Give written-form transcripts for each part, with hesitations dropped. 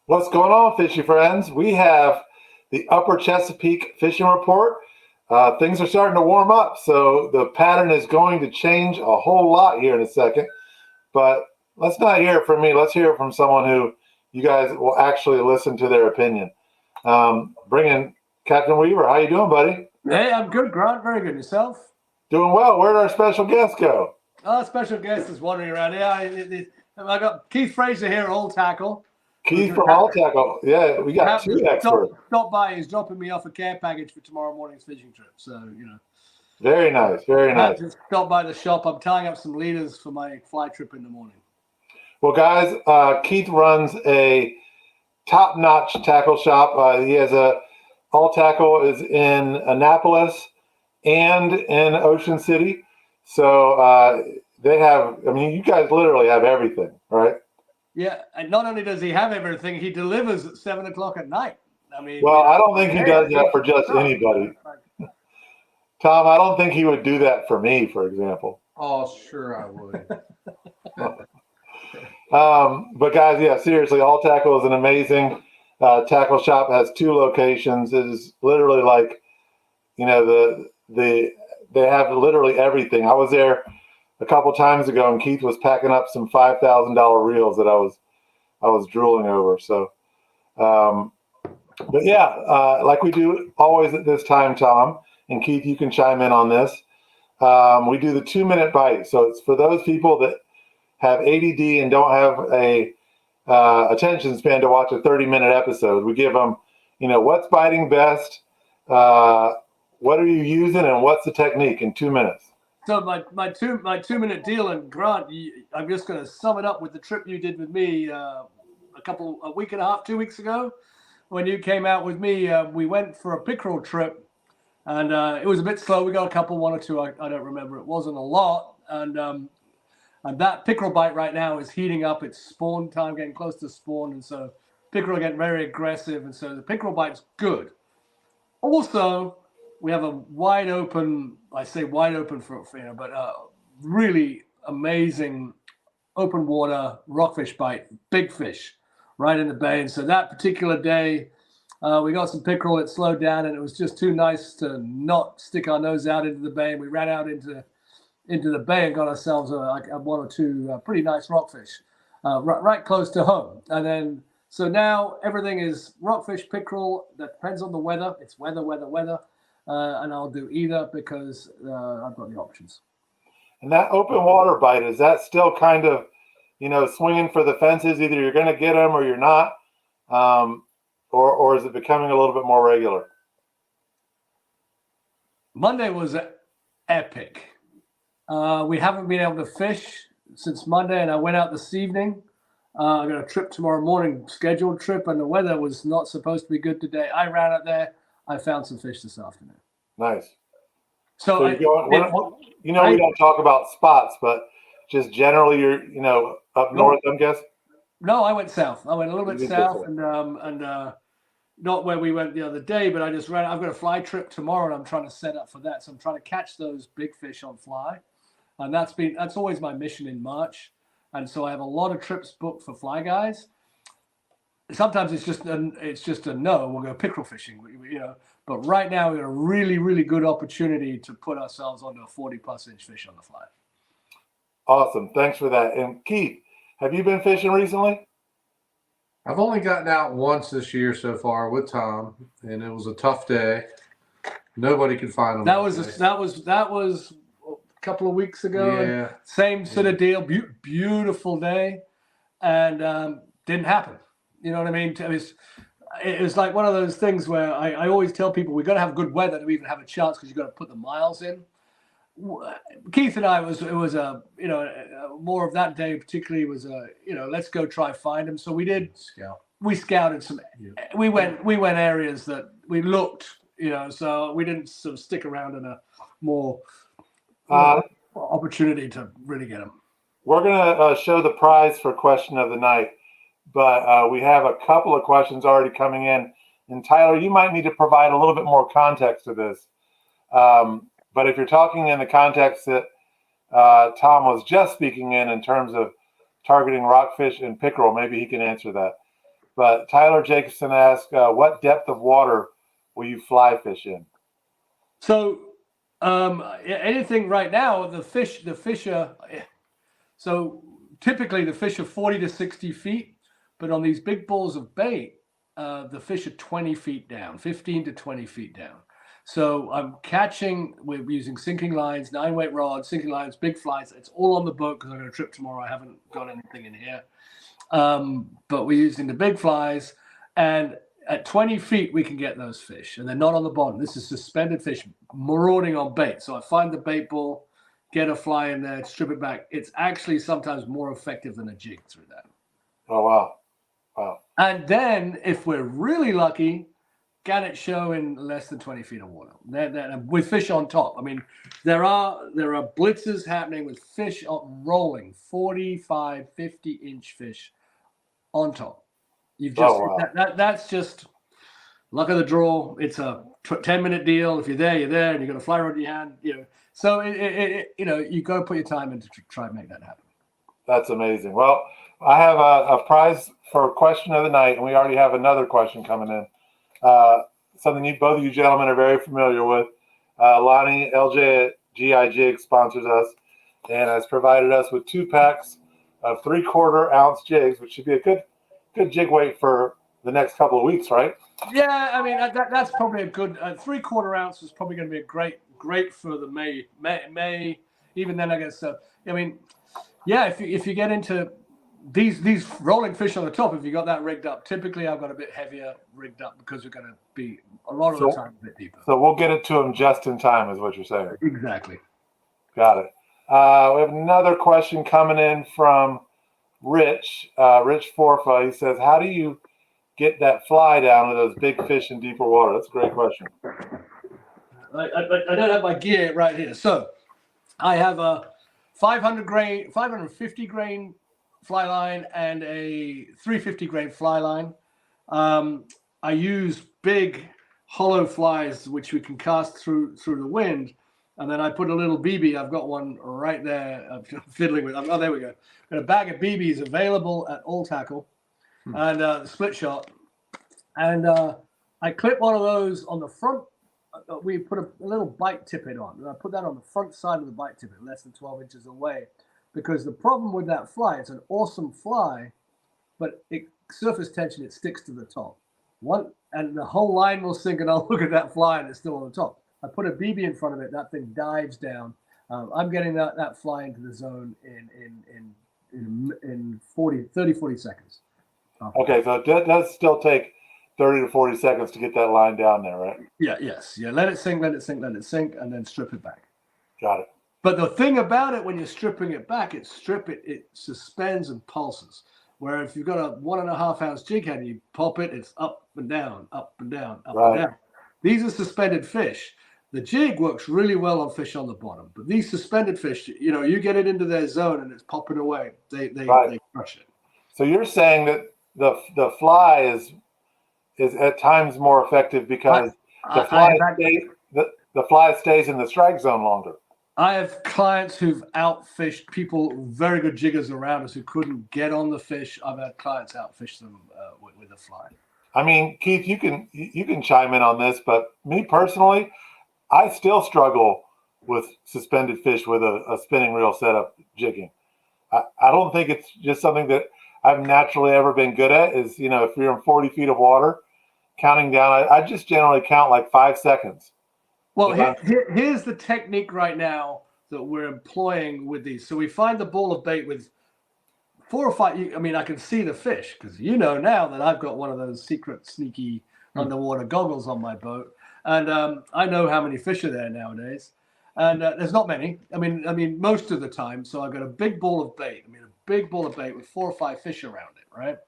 What's going on, fishy friends? We have the Upper Chesapeake fishing report. Things are starting to warm up, so the pattern is going to change a whole lot here in a second. But let's not hear it from me. Let's hear it from someone who you guys will actually listen to their opinion. Bring in Captain Weaver. How you doing, buddy? Hey, I'm good, Grant. Very good. Yourself? Doing well. Where'd our special guest go? Our special guest is wandering around here. I got Keith Fraser here, All Tackle. Keith from All Tackle. Yeah, we got two experts. Stop by. He's dropping me off a care package for tomorrow morning's fishing trip. So, you know. Very nice. Very nice. Just stop by the shop. I'm tying up some leaders for my fly trip in the morning. Well, guys, Keith runs a top-notch tackle shop. He has All Tackle is in Annapolis and in Ocean City. So they have, I mean, you guys literally have everything, right? Yeah, and not only does he have everything, he delivers at 7 o'clock at night. I mean, well, I don't think he does that for just anybody. Tom, I don't think he would do that for me, for example. Oh, sure I would. But guys, yeah, seriously, All Tackle is an amazing tackle shop. Has 2 locations. It is literally like, you know, they have literally everything. I was there a couple times ago, and Keith was packing up some $5,000 reels that I was drooling over. So, but yeah, like we do always at this time, Tom and Keith, you can chime in on this. We do the 2-minute bite. So it's for those people that have ADD and don't have a attention span to watch a 30-minute episode. We give them, you know, what's biting best, what are you using, and what's the technique in 2 minutes. So my 2-minute deal, and Grant, I'm just going to sum it up with the trip you did with me a week and a half, 2 weeks ago, when you came out with me. We went for a pickerel trip, and it was a bit slow. We got a couple, 1 or 2. I don't remember. It wasn't a lot, and that pickerel bite right now is heating up. It's spawn time, getting close to spawn, and so pickerel get very aggressive, and so the pickerel bite's good. Also, we have a wide open, I say wide open for you know, but really amazing open water rockfish bite, big fish right in the bay. And so that particular day, we got some pickerel. It slowed down, and it was just too nice to not stick our nose out into the bay. And we ran out into the bay and got ourselves like 1 or 2 pretty nice rockfish right close to home. And then so now everything is rockfish, pickerel. That depends on the weather. It's weather. And I'll do either because I've got the options. And that open water bite, is that still kind of, you know, swinging for the fences? Either you're going to get them or you're not, or is it becoming a little bit more regular? Monday was epic. We haven't been able to fish since Monday, and I went out this evening. I got a trip tomorrow morning, scheduled trip, and the weather was not supposed to be good today. I ran out there. I found some fish this afternoon. Nice. So we don't talk about spots, but just generally, you're, you know, up north, I'm guessing. No, I went south. I went a little bit south, and not where we went the other day, but I just ran. I've got a fly trip tomorrow, and I'm trying to set up for that. So I'm trying to catch those big fish on fly, and that's always my mission in March. And so I have a lot of trips booked for fly guys. Sometimes it's just a no. We'll go pickerel fishing, you know. But right now we got a really, really good opportunity to put ourselves onto a 40+ inch fish on the fly. Awesome, thanks for that. And Keith, have you been fishing recently? I've only gotten out once this year so far with Tom, and it was a tough day. Nobody could find them. That was a couple of weeks ago. Yeah. Same sort of deal. Beautiful day, and didn't happen. You know what I mean? It was like one of those things where I always tell people we've got to have good weather to even have a chance because you've got to put the miles in. Keith and I it was more of that day particularly was let's go try find him. So we did. Scout. we scouted some. We went areas that we looked, so we didn't sort of stick around in a more opportunity to really get them. We're going to show the prize for question of the night, but we have a couple of questions already coming in. And Tyler, you might need to provide a little bit more context to this. But if you're talking in the context that Tom was just speaking in terms of targeting rockfish and pickerel, maybe he can answer that. But Tyler Jacobson asked, what depth of water will you fly fish in? So anything right now, the fish are, so typically the fish are 40 to 60 feet, but on these big balls of bait, the fish are 20 feet down, 15 to 20 feet down. So I'm catching, we're using sinking lines, 9-weight rods, sinking lines, big flies. It's all on the boat because I'm going to trip tomorrow. I haven't got anything in here. But we're using the big flies. And at 20 feet, we can get those fish. And they're not on the bottom. This is suspended fish marauding on bait. So I find the bait ball, get a fly in there, strip it back. It's actually sometimes more effective than a jig through that. Oh, wow. Wow. And then if we're really lucky, can it show in less than 20 feet of water with fish on top? I mean, there are blitzes happening with fish rolling 45, 50-inch fish on top. You've just that's just luck of the draw. It's a 10-minute deal. If you're there, you're there, and you've got a fly rod in your hand. So you got to put your time in to try and make that happen. That's amazing. Well, I have a prize for question of the night, and we already have another question coming in. Something both of you gentlemen are very familiar with. Lonnie LJ at GI Jig sponsors us and has provided us with 2 packs of 3/4 ounce jigs, which should be a good jig weight for the next couple of weeks, right? Yeah, I mean that's probably a good 3/4 ounce is probably going to be a great for the May. Even then, I guess. I mean, yeah, if you get into these rolling fish on the top, if you got that rigged up, typically I've got a bit heavier rigged up because we're going to be a lot of the time a bit deeper. So we'll get it to them just in time, is what you're saying. Exactly. Got it. We have another question coming in from Rich Forfa. He says, how do you get that fly down to those big fish in deeper water? That's a great question. I don't have my gear right here. So I have a 550 grain fly line and a 350 grain fly line. I use big hollow flies, which we can cast through the wind. And then I put a little BB. I've got one right there. I'm fiddling with. Oh, there we go. Got a bag of BBs available at All Tackle, and the split shot. And I clip one of those on the front. We put a little bite tippet on, and I put that on the front side of the bite tippet, less than 12 inches away. Because the problem with that fly, it's an awesome fly, but surface tension, it sticks to the top. And the whole line will sink, and I'll look at that fly, and it's still on the top. I put a BB in front of it, that thing dives down. I'm getting that fly into the zone in 40 seconds. Okay, so it does still take 30 to 40 seconds to get that line down there, right? Yeah, yes. Yeah, let it sink, and then strip it back. Got it. But the thing about it, when you're stripping it back, it suspends and pulses. Where if you've got a 1.5 ounce jig head and you pop it, it's up and down, up and down, up and down. These are suspended fish. The jig works really well on fish on the bottom, but these suspended fish, you get it into their zone and it's popping away. They crush it. So you're saying that the fly is at times more effective because the fly stays in the strike zone longer. I have clients who've outfished people, very good jiggers around us who couldn't get on the fish. I've had clients outfish them with a fly. I mean, Keith, you can chime in on this, but me personally, I still struggle with suspended fish with a spinning reel setup jigging. I don't think it's just something that I've naturally ever been good at. Is if you're in 40 feet of water, counting down, I just generally count like 5 seconds. Well, here's the technique right now that we're employing with these. So we find the ball of bait with 4 or 5. I mean, I can see the fish because now that I've got one of those secret, sneaky underwater goggles on my boat, and I know how many fish are there nowadays. And there's not many. I mean, most of the time. So I've got a big ball of bait. A big ball of bait with 4 or 5 fish around it, right?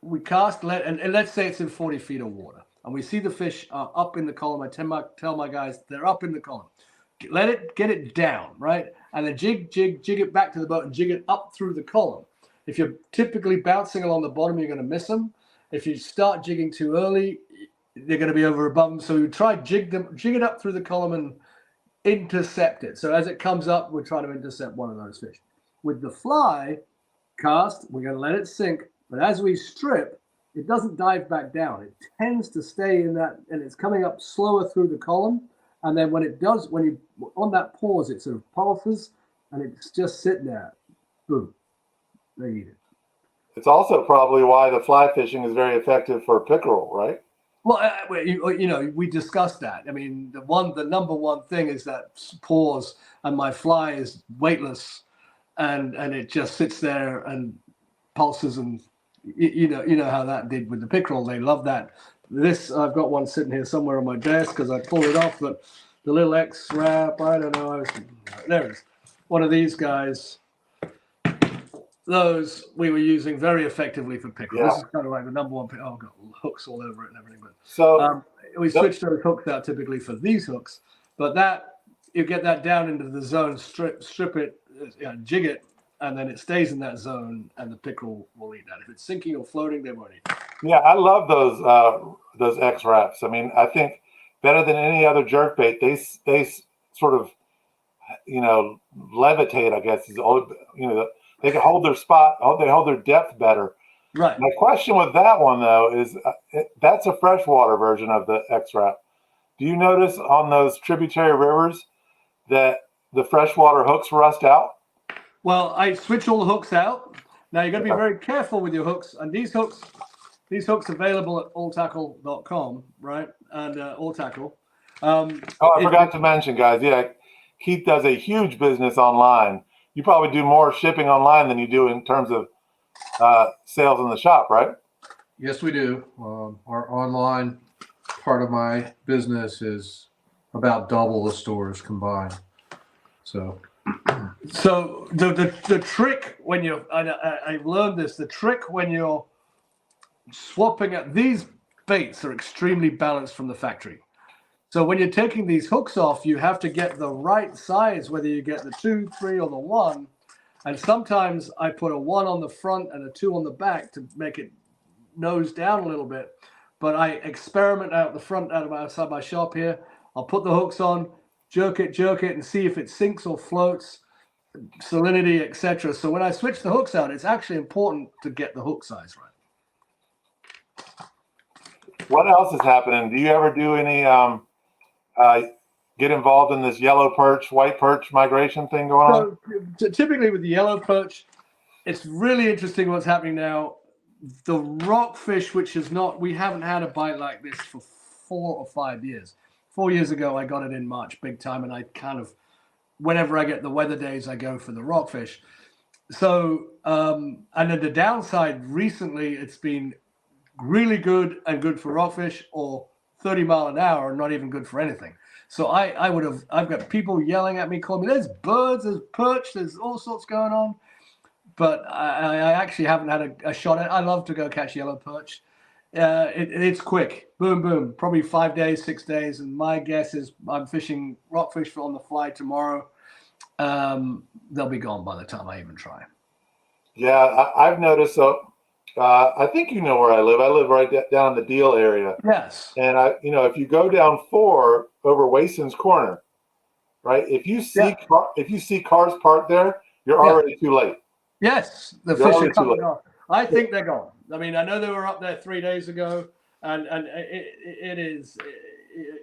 we cast, and let's say it's in 40 feet of water, and we see the fish are up in the column. I tell my guys they're up in the column. Get it down, right? And then jig it back to the boat and jig it up through the column. If you're typically bouncing along the bottom, you're going to miss them. If you start jigging too early, they're going to be over above them. So we try jig it up through the column and intercept it. So as it comes up, we're trying to intercept one of those fish. With the fly cast, we're going to let it sink. But as we strip, it doesn't dive back down. It tends to stay in that, and it's coming up slower through the column. And then when it does, when you on that pause, it sort of pulses, and it's just sitting there. Boom, they eat it. It's also probably why the fly fishing is very effective for pickerel, right? Well, we discussed that. I mean, the number one thing is that pause, and my fly is weightless, and it just sits there and pulses, and you know how that did with the pickerel. They love that. I've got one sitting here somewhere on my desk because I pulled it off, but the little X wrap, I don't know. There it is. One of these guys. Those we were using very effectively for pickerel. Yeah. This is kind of like the number one. Oh, I've got hooks all over it and everything. But So we switched those hooks out typically for these hooks. But you get that down into the zone, strip it, jig it, and then it stays in that zone, and the pickerel will eat that. If it's sinking or floating, they won't eat it. yeah, I love those X wraps. I mean, I think better than any other jerkbait, they sort of levitate. I guess is they can hold their spot. They hold their depth better. Right. My question with that one though is that's a freshwater version of the X wrap. Do you notice on those tributary rivers that the freshwater hooks rust out? Well, I switch all the hooks out. Now you got to be very careful with your hooks, and these hooks available at alltackle.com, right? And all tackle. I forgot to mention, guys. Yeah, Keith does a huge business online. You probably do more shipping online than you do in terms of sales in the shop, right? Yes, we do. Our online part of my business is about double the stores combined. So the trick when I've learned this. The trick when you're swapping at these baits are extremely balanced from the factory. So when you're taking these hooks off, you have to get the right size, whether you get the 2, 3, or the 1. And sometimes I put a 1 on the front and a 2 on the back to make it nose down a little bit. But I experiment out the front, outside my shop here. I'll put the hooks on, jerk it, and see if it sinks or floats, salinity, etc. So when I switch the hooks out, it's actually important to get the hook size right. What else is happening? Do you ever do any get involved in this yellow perch, white perch migration thing going on? So typically with the yellow perch, it's really interesting what's happening now. The rockfish, we haven't had a bite like this for 4 or 5 years. 4 years ago, I got it in March big time, and I kind of, whenever I get the weather days, I go for the rockfish. So, and then the downside recently, it's been really good and good for rockfish, or 30 mile an hour and not even good for anything. So I've got people yelling at me, calling me, there's birds, there's perch, there's all sorts going on. But I actually haven't had a shot at it. I love to go catch yellow perch. It's quick, boom, boom, probably 5 days, 6 days. And my guess is I'm fishing rockfish on the fly tomorrow. They'll be gone by the time I even try. Yeah, I've noticed. So I think you know where I live. I live right down in the Deal area. Yes. And if you go down 4 over Wason's Corner, right? If you see cars parked there, you're already too late. Yes, the fish are coming off. I think they're gone. I mean, I know they were up there 3 days ago, and it is,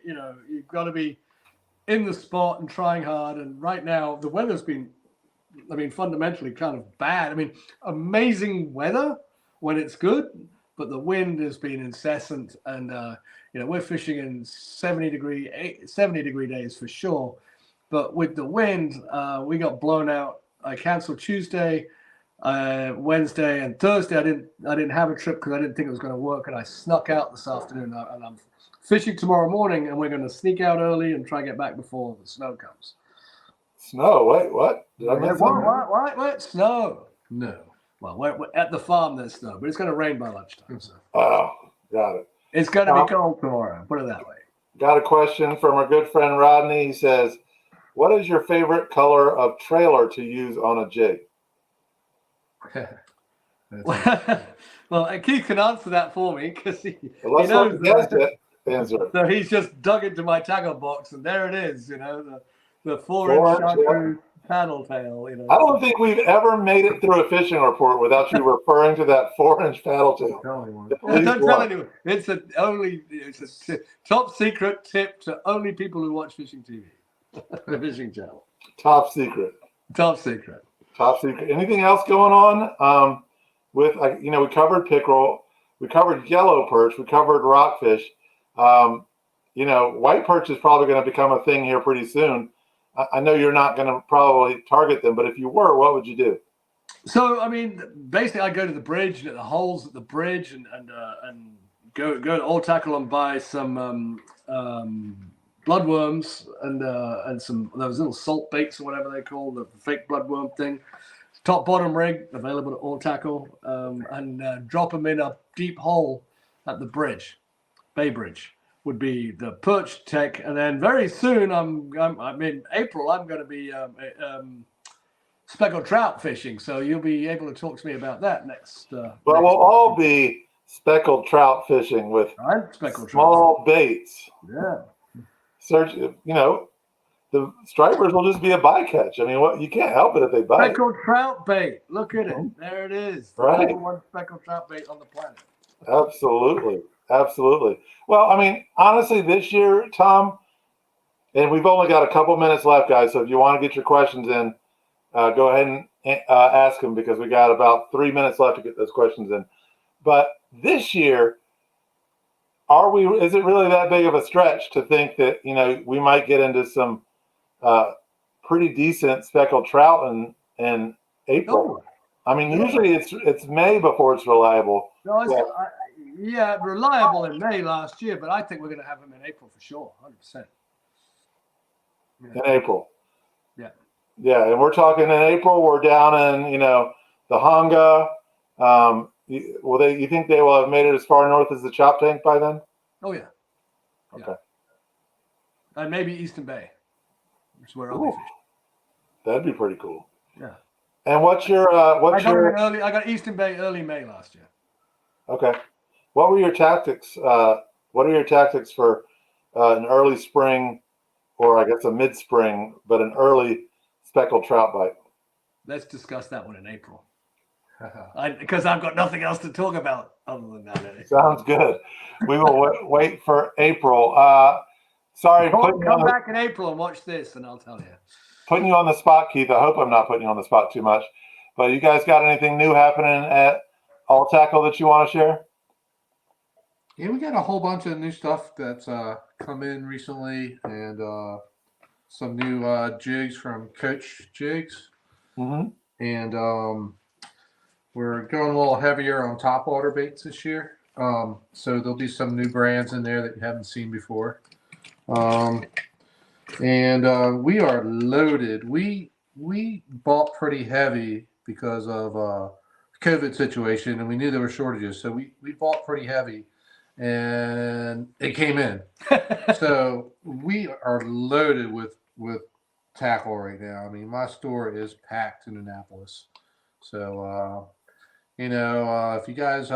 you've got to be in the spot and trying hard. And right now, the weather's been, fundamentally kind of bad. I mean, amazing weather when it's good, but the wind has been incessant. And, we're fishing in 70 degree days for sure. But with the wind, we got blown out. I canceled Tuesday. Wednesday and Thursday, I didn't have a trip because I didn't think it was going to work, and I snuck out this afternoon. And I'm fishing tomorrow morning, and we're going to sneak out early and try to get back before the snow comes. Snow? Wait, what? Did I miss something? What? Snow? no. Well, we're at the farm there's snow, but it's going to rain by lunchtime. So Oh, got it. it's going to be cold tomorrow. Put it that way. Got a question from our good friend Rodney. He says, what is your favorite color of trailer to use on a jig? Well, Keith can answer that for me because he Let's knows let him answer. So he's just dug into my tackle box, and there it is. You know, the 4-inch chartreuse paddle tail. You know, I don't think we've ever made it through a fishing report without you referring to that 4-inch paddle tail. Don't tell anyone. It's a top secret tip to only people who watch fishing TV, the fishing channel. Top secret. Top secret. Top secret. Anything else going on? We covered pickerel, we covered yellow perch, we covered rockfish. White perch is probably going to become a thing here pretty soon. I know you're not going to probably target them, but if you were, what would you do? So, I mean, basically, I go to the bridge and at the holes at the bridge and go to All Tackle and buy some bloodworms and some those little salt baits or whatever they call the fake bloodworm thing. Top bottom rig available at All Tackle and drop them in a deep hole at the bridge, Bay Bridge. Would be the perch tech, and then very soon I'm in April. I'm going to be speckled trout fishing, so you'll be able to talk to me about that next. Well, we'll all be speckled trout fishing with small baits. Yeah. Search. The stripers will just be a bycatch. I mean, you can't help it if they bite. Speckled trout bait. Look at it. There it is. The right. number one speckled trout bait on the planet. Absolutely. Absolutely. Well, I mean, honestly, this year, Tom, and we've only got a couple minutes left, guys. So if you want to get your questions in, go ahead and ask them because we got about 3 minutes left to get those questions in. But this year, is it really that big of a stretch to think that, we might get into some pretty decent speckled trout in April? I mean, usually it's May before it's reliable. No, reliable in May last year, but I think we're going to have them in April for sure, 100%. In April. Yeah. Yeah, and we're talking in April. We're down in, the Honga. You think they will have made it as far north as the Chop Tank by then? Oh, yeah. Okay. And maybe Eastern Bay, which is where I'll be fishing. That'd be pretty cool. Yeah. And I got Eastern Bay early May last year. Okay. What were your tactics? What are your tactics for an early spring, or I guess a mid-spring, but an early speckled trout bite? Let's discuss that one in April. Because I've got nothing else to talk about other than that. Sounds good. We will wait for April. Sorry. Come back in April and watch this, and I'll tell you. Putting you on the spot, Keith. I hope I'm not putting you on the spot too much. But you guys got anything new happening at All Tackle that you want to share? Yeah, we got a whole bunch of new stuff that's come in recently, and some new jigs from Coach Jigs. Mm-hmm. And we're going a little heavier on top water baits this year. So there'll be some new brands in there that you haven't seen before. And we are loaded. We bought pretty heavy because of COVID situation, and we knew there were shortages. So we bought pretty heavy, and it came in. So we are loaded with tackle right now. I mean, my store is packed in Annapolis. So, if you guys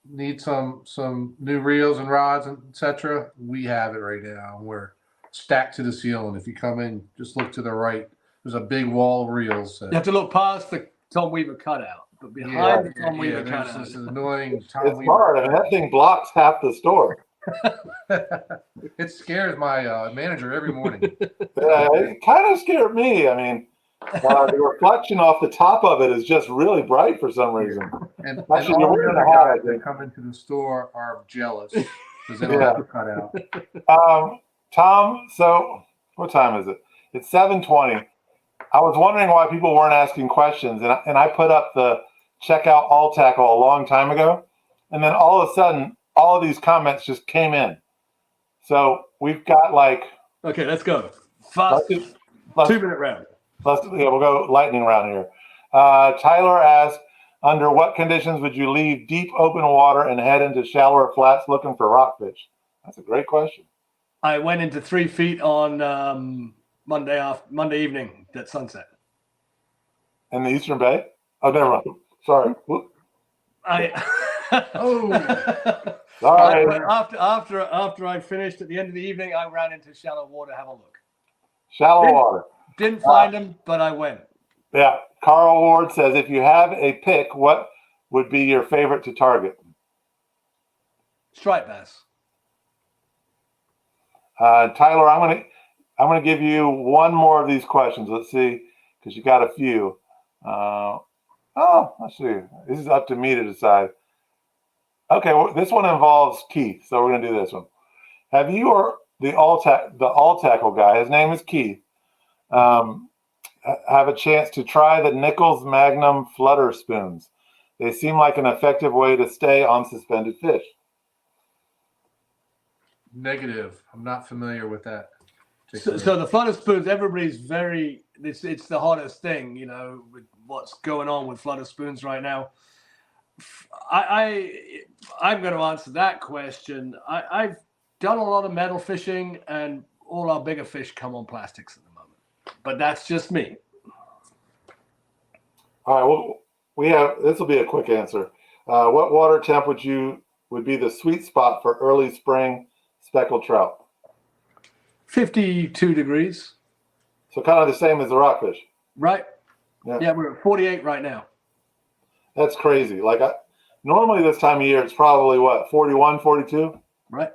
need some new reels and rods, etc., we have it right now. We're stacked to the ceiling. If you come in, just look to the right. There's a big wall of reels. So. You have to look past the Tom Weaver cutout, but behind the Tom Weaver cutout. This annoying Tom It's Weaver. hard. I mean, that thing blocks half the store. It scares my manager every morning. It kind of scared me. I mean, the reflection off the top of it is just really bright for some reason. And Actually, all you're the wearing other a hat, guys that come into the store are jealous because they don't have to cut out. Tom, so what time is it? It's 7:20. I was wondering why people weren't asking questions, and I put up the checkout All Tackle a long time ago, and then all of a sudden, all of these comments just came in. So we've got okay, let's go. Fast 2-minute round. We'll go lightning round here. Tyler asked, Under what conditions would you leave deep open water and head into shallower flats looking for rockfish? That's a great question. I went into 3 feet on Monday evening at sunset. In the Eastern Bay? Oh, never mind. Sorry. Whoop. Sorry. After I finished at the end of the evening, I ran into shallow water to have a look. Shallow water. Didn't find him, but I went. Yeah. Carl Ward says, if you have a pick, what would be your favorite to target? Striped bass. Tyler, I'm gonna give you one more of these questions. Let's see, because you got a few. Let's see. This is up to me to decide. Okay, well, this one involves Keith, so we're gonna do this one. Have you or the all tackle guy? His name is Keith. Have a chance to try the Nichols Magnum flutter spoons? They seem like an effective way to stay on suspended fish. Negative. I'm not familiar with that. So the flutter spoons, everybody's it's the hottest thing, with what's going on with flutter spoons right now. I'm going to answer that question. I've done a lot of metal fishing, and all our bigger fish come on plastics at the moment. But that's just me. All right. Well, this will be a quick answer. What water temp would be the sweet spot for early spring speckled trout? 52 degrees. So kind of the same as the rockfish. Right. Yeah. Yeah, we're at 48 right now. That's crazy. Normally this time of year, it's probably what, 41, 42? Right.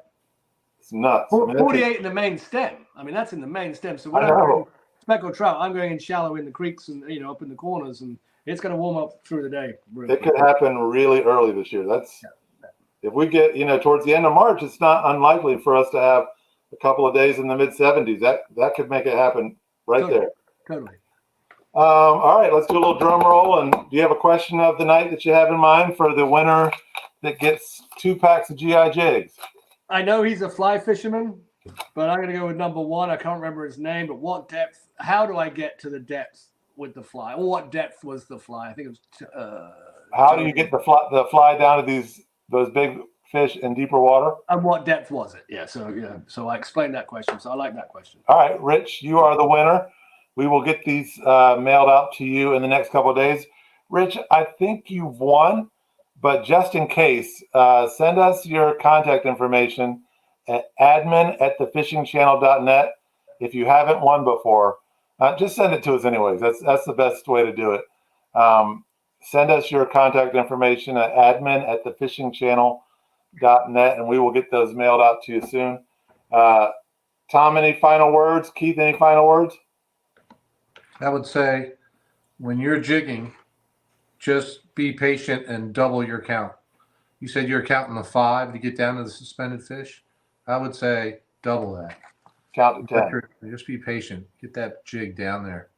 It's nuts. 48 in the main stem. That's in the main stem. So when I'm going speckled trout, I'm going in shallow in the creeks and up in the corners, and it's going to warm up through the day. It could happen really early this year. If we get towards the end of March, it's not unlikely for us to have a couple of days in the mid 70s. That could make it happen there. Totally. All right, let's do a little drum roll. And do you have a question of the night that you have in mind for the winner that gets 2 packs of GI jigs? I know he's a fly fisherman, but I'm going to go with number 1. I can't remember his name, but what depth? How do I get to the depth with the fly? Or what depth was the fly? I think it was. How do you get the fly down to those big fish in deeper water? And what depth was it? Yeah. So I explained that question. So I like that question. All right, Rich, you are the winner. We will get these mailed out to you in the next couple of days. Rich, I think you've won, but just in case, send us your contact information at admin@thefishingchannel.net. If you haven't won before, just send it to us anyways. That's the best way to do it. Send us your contact information at admin@thefishingchannel.net, and we will get those mailed out to you soon. Tom, any final words? Keith, any final words? I would say when you're jigging, just be patient and double your count. You said you're counting to 5 to get down to the suspended fish. I would say double that. Count to 10. Just be patient. Get that jig down there.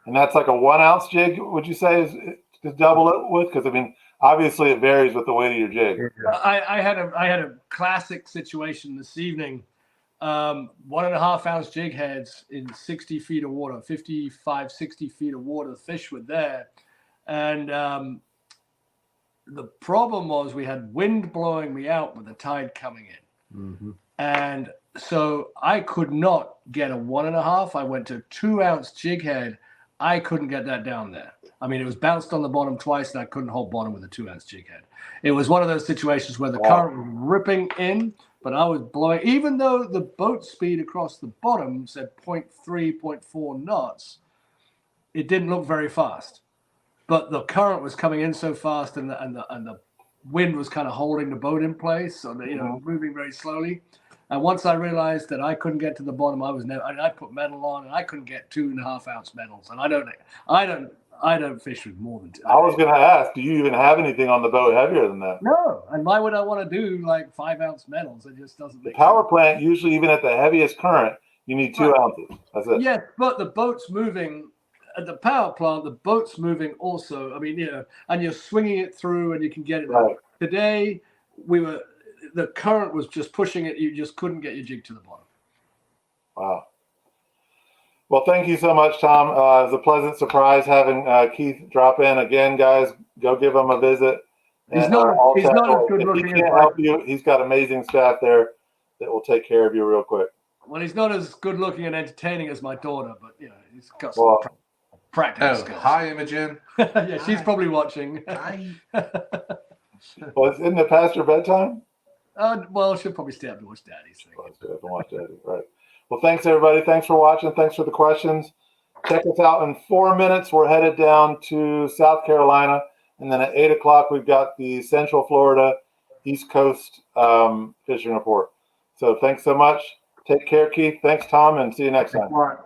And that's like a 1 ounce jig, would you say, is to double it with? Because obviously it varies with the weight of your jig. I had a classic situation this evening. 1.5 ounce jig heads in 60 feet of water, 55, 60 feet of water. The fish were there. And the problem was we had wind blowing me out with the tide coming in. Mm-hmm. And so I could not get a 1.5. I went to 2 ounce jig head. I couldn't get that down there. It was bounced on the bottom twice, and I couldn't hold bottom with a 2 ounce jig head. It was one of those situations where the current was ripping in, but I was blowing, even though the boat speed across the bottom said 0.3, 0.4 knots, it didn't look very fast. But the current was coming in so fast, and the wind was kind of holding the boat in place, so moving very slowly. And once I realized that I couldn't get to the bottom, I put metal on, and I couldn't get 2.5 ounce metals. And I don't fish with more than 2. I was going to ask, do you even have anything on the boat heavier than that? No. And why would I want to do 5 ounce metals? It just doesn't make sense. The power sense. plant, usually even at the heaviest current, you need 2 ounces. That's it. Yes, but the boat's moving. At the power plant, the boat's moving also. And you're swinging it through, and you can get it. Right. Today, the current was just pushing it. You just couldn't get your jig to the bottom. Wow. Well, thank you so much, Tom. It was a pleasant surprise having Keith drop in again, guys. Go give him a visit. He's And, not. I'll He's not as tackle- good if he looking as can't help you, he's got amazing staff there that will take care of you real quick. Well, he's not as good looking and entertaining as my daughter, but he's got some Well, practical Oh, skills. hi, Imogen. Yeah, she's probably watching. well, isn't it past your bedtime? Well, she'll probably stay up to watch Daddy's thing. Let's go up and watch Daddy. Right. Well, thanks everybody. Thanks for watching. Thanks for the questions. Check us out in 4 minutes. We're headed down to South Carolina, and then at 8 o'clock we've got the Central Florida East Coast fishing report. So thanks so much. Take care, Keith. Thanks, Tom, and see you next time. All right.